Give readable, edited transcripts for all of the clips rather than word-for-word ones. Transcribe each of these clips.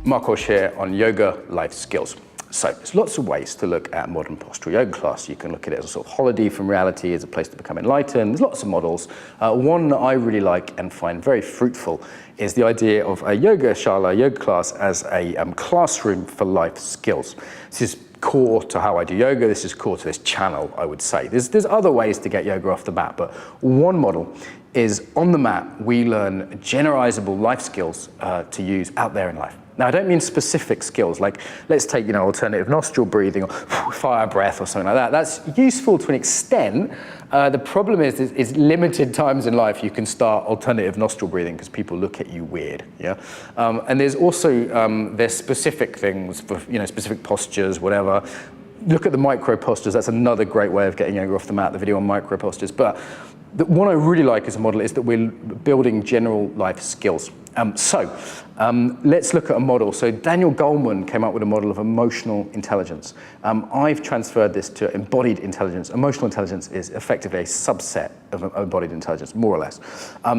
Mark Walsh here on yoga life skills. So there's lots of ways to look at modern postural yoga class. You can look at it as a sort of holiday from reality, as a place to become enlightened. There's lots of models. One that I really like and find very fruitful is the idea of a yoga shala, yoga class, as a classroom for life skills. This is core to how I do yoga. This is core to this channel, I would say. There's other ways to get yoga off the mat, but one model is on the mat, we learn generalizable life skills to use out there in life. Now, I don't mean specific skills, like let's take, alternative nostril breathing or fire breath or something like that. That's useful to an extent. The problem is limited times in life you can start alternative nostril breathing because people look at you weird, yeah? And there's also, there's specific things for, specific postures, whatever. Look at the micro postures. That's another great way of getting yoga off the mat, the video on micro postures. But the one I really like as a model is that we're building general life skills. Let's look at a model. So Daniel Goleman came up with a model of emotional intelligence. I've transferred this to embodied intelligence. Emotional intelligence is effectively a subset of embodied intelligence, more or less.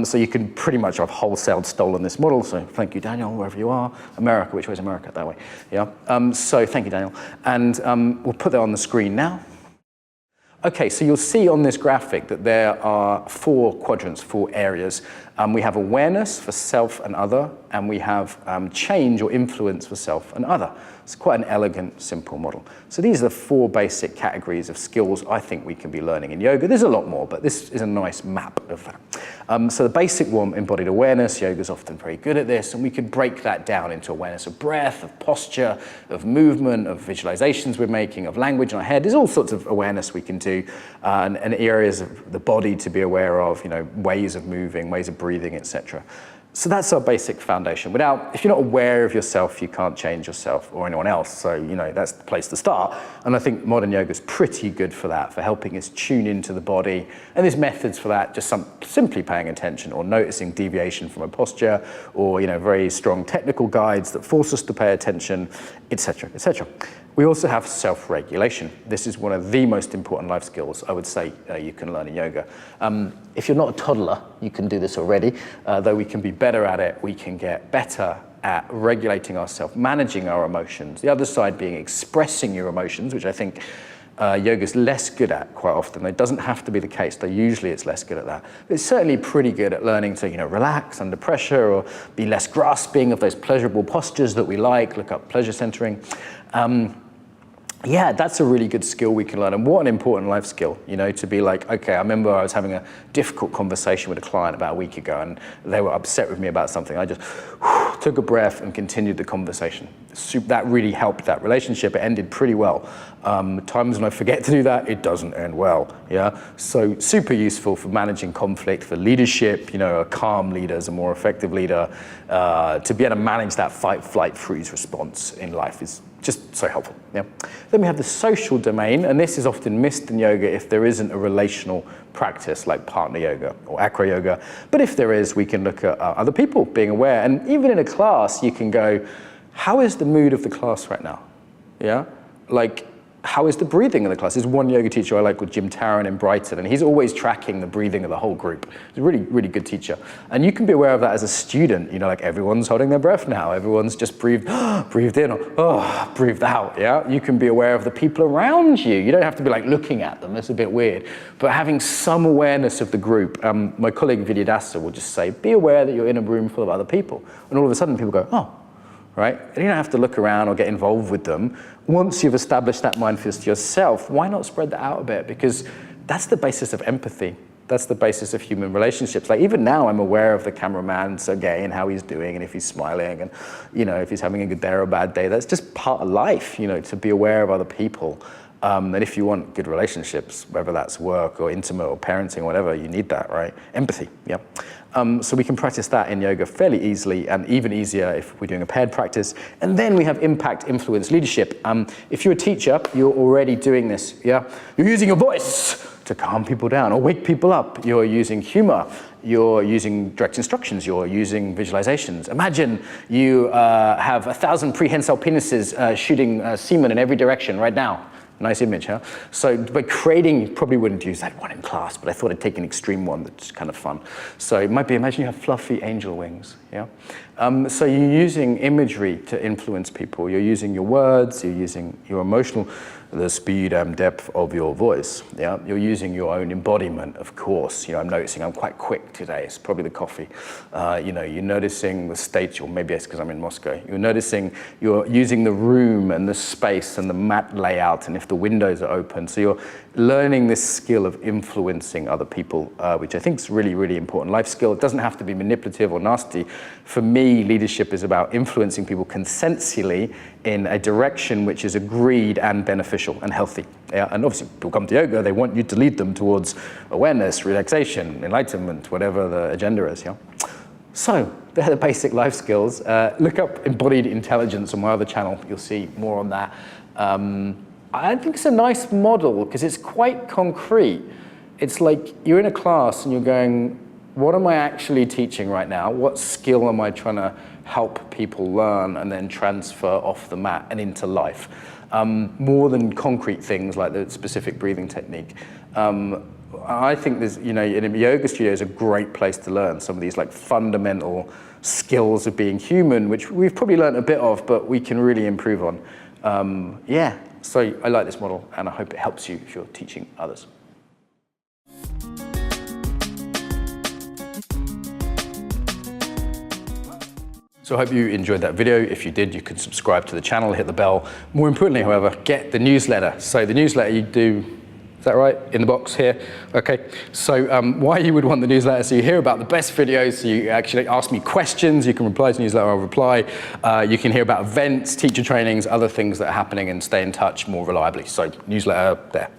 So you can pretty much, I've wholesale stolen this model. So thank you, Daniel, wherever you are. America, which way is America? That way, yeah. So thank you, Daniel. And we'll put that on the screen now. Okay, so you'll see on this graphic that there are 4 quadrants, 4 areas. We have awareness for self and other, and we have change or influence for self and other. It's quite an elegant, simple model. So these are the 4 basic categories of skills I think we can be learning in yoga. There's a lot more, but this is a nice map of that. So the basic one, embodied awareness, yoga's often very good at this, and we could break that down into awareness of breath, of posture, of movement, of visualizations we're making, of language in our head. There's all sorts of awareness we can do, and areas of the body to be aware of, ways of moving, ways of breathing, etc. So that's our basic foundation. If you're not aware of yourself, you can't change yourself or anyone else. So, that's the place to start. And I think modern yoga is pretty good for that, for helping us tune into the body. And there's methods for that, just simply paying attention or noticing deviation from a posture, or, very strong technical guides that force us to pay attention, etc., etc. We also have self-regulation. This is one of the most important life skills, I would say, you can learn in yoga. If you're not a toddler, you can do this already, though we can be better at it. We can get better at regulating ourselves, managing our emotions. The other side being expressing your emotions, which I think yoga's less good at quite often. It doesn't have to be the case, though usually it's less good at that. But it's certainly pretty good at learning to, relax under pressure or be less grasping of those pleasurable postures that we like. Look up pleasure centering. Yeah, that's a really good skill we can learn. And what an important life skill, to be like, okay, I remember I was having a difficult conversation with a client about a week ago and they were upset with me about something. I just took a breath and continued the conversation. That really helped that relationship. It ended pretty well. Times when I forget to do that, it doesn't end well, yeah? So super useful for managing conflict, for leadership, a calm leader is a more effective leader. To be able to manage that fight, flight, freeze response in life is just so helpful, yeah. Then we have the social domain, and this is often missed in yoga if there isn't a relational practice like partner yoga or acro yoga. But if there is, we can look at other people being aware. And even in a class, you can go, how is the mood of the class right now? Yeah, like, how is the breathing in the class? There's one yoga teacher I like called Jim Tarrant in Brighton, and he's always tracking the breathing of the whole group. He's a really, really good teacher. And you can be aware of that as a student, like everyone's holding their breath now. Everyone's just breathed in or breathed out, yeah? You can be aware of the people around you. You don't have to be like looking at them, that's a bit weird. But having some awareness of the group. My colleague Vidyadasa will just say, be aware that you're in a room full of other people. And all of a sudden people go, oh, right? And you don't have to look around or get involved with them. Once you've established that mindfulness to yourself, why not spread that out a bit? Because that's the basis of empathy. That's the basis of human relationships. Like even now, I'm aware of the cameraman, Sergey, and how he's doing, and if he's smiling, and if he's having a good day or a bad day. That's just part of life, to be aware of other people. And if you want good relationships, whether that's work or intimate or parenting or whatever, you need that, right? Empathy, yeah. So we can practice that in yoga fairly easily, and even easier if we're doing a paired practice. And then we have impact, influence, leadership. If you're a teacher, you're already doing this, yeah? You're using your voice to calm people down or wake people up. You're using humor. You're using direct instructions. You're using visualizations. Imagine you have 1,000 prehensile penises shooting semen in every direction right now. Nice image, huh? So by creating, you probably wouldn't use that one in class, but I thought I'd take an extreme one that's kind of fun. So it might be, imagine you have fluffy angel wings, yeah? So you're using imagery to influence people. You're using your words, you're using your emotional, the speed and depth of your voice, yeah? You're using your own embodiment, of course. You know, I'm noticing I'm quite quick today. It's probably the coffee. You know, you're noticing the stage, or maybe it's because I'm in Moscow. You're noticing, you're using the room and the space and the mat layout, and if the windows are open. So you're learning this skill of influencing other people, which I think is really, really important. Life skill, it doesn't have to be manipulative or nasty. For me, leadership is about influencing people consensually in a direction which is agreed and beneficial and healthy. Yeah? And obviously, people come to yoga, they want you to lead them towards awareness, relaxation, enlightenment, whatever the agenda is. Yeah? So, they're the basic life skills. Look up embodied intelligence on my other channel. You'll see more on that. I think it's a nice model because it's quite concrete. It's like you're in a class and you're going, what am I actually teaching right now? What skill am I trying to help people learn and then transfer off the mat and into life? More than concrete things like the specific breathing technique. I think there's, you know, in a yoga studio is a great place to learn some of these like fundamental skills of being human, which we've probably learned a bit of, but we can really improve on. Yeah, so I like this model and I hope it helps you if you're teaching others. So I hope you enjoyed that video. If you did, you can subscribe to the channel, hit the bell. More importantly, however, get the newsletter. So the newsletter you do, is that right? In the box here? Okay. So why you would want the newsletter, so you hear about the best videos, so you actually ask me questions, you can reply to the newsletter, I'll reply. You can hear about events, teacher trainings, other things that are happening and stay in touch more reliably. So newsletter there.